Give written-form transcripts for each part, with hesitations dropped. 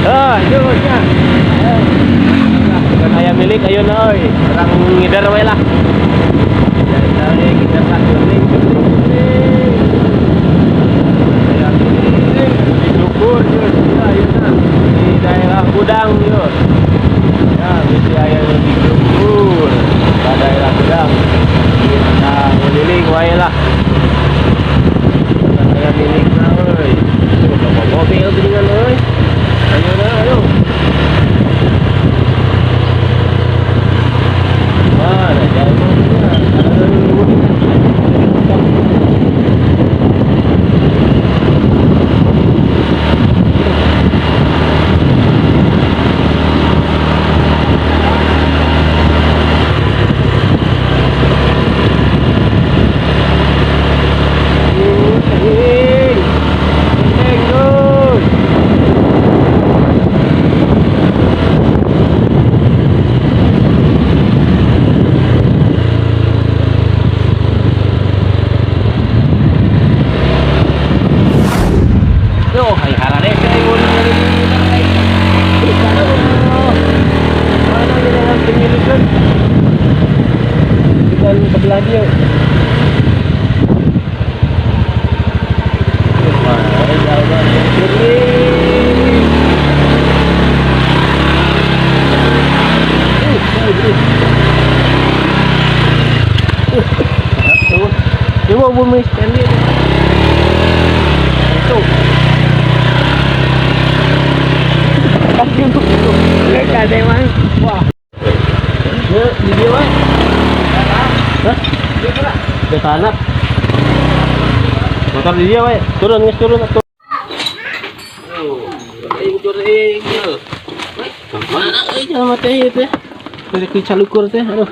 Yun ya. Bukan ayam milik ayo na oi. Orang ngidar wae lah. Jadi kita tak kuning. Ayam milik di Dukur yun. Ayo na. Di daerah Gudang yun. Ya, bisi ayam di Dukur. Di daerah Gudang. Kita ngeliling wae lah. Bukan ayam milik na oi. Mobil dengan oi. Ayo dah, ayo. Mana jalannya? Dia coba bumi sekali itu pasti untuk itu mereka ada emang wah ya di dia wah hah ke sana motor di dia wah turun guys turun tuh turun yuk mana jangan mati itu ya dari kecalukur teh aduh.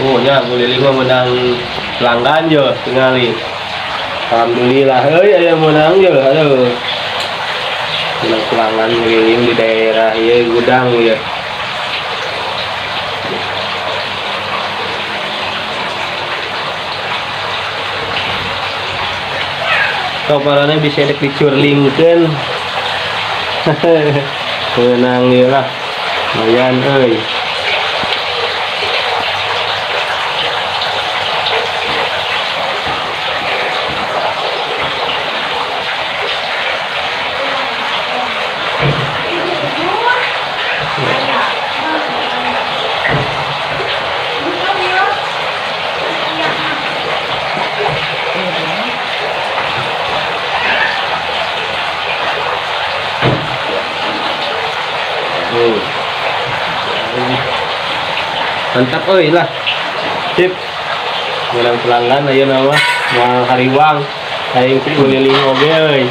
Oh ya, boleh lima menang pelanggan je, tinggali. Alhamdulillah, ayah menang je, aduh. Menang pelanggan keliling di daerah ya Gudang ya. Kabarnya bisa dicurlingkan. Menang ya lah, lumayan, mantap lah sip menang pelanggan ayo nama mau hariwang ayo keliling oge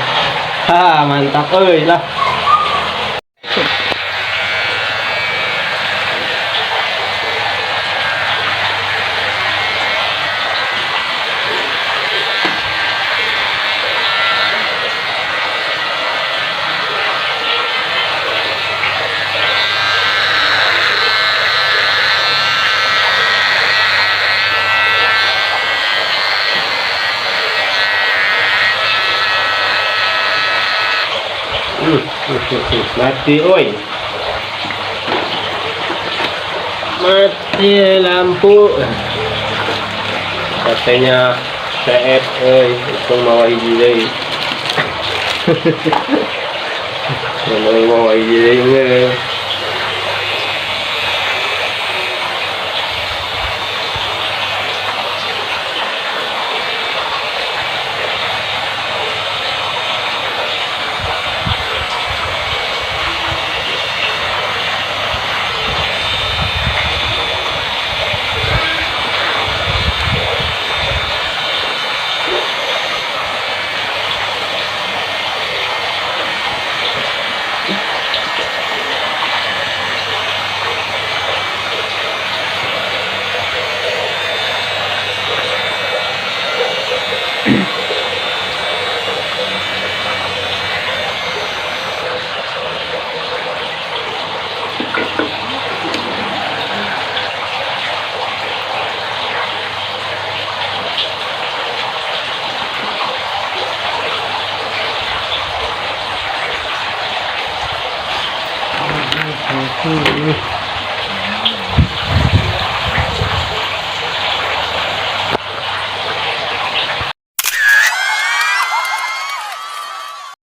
mantap lah mati oi mati lampu katanya CF itu mau hiji deui mau hiji deui Hmm.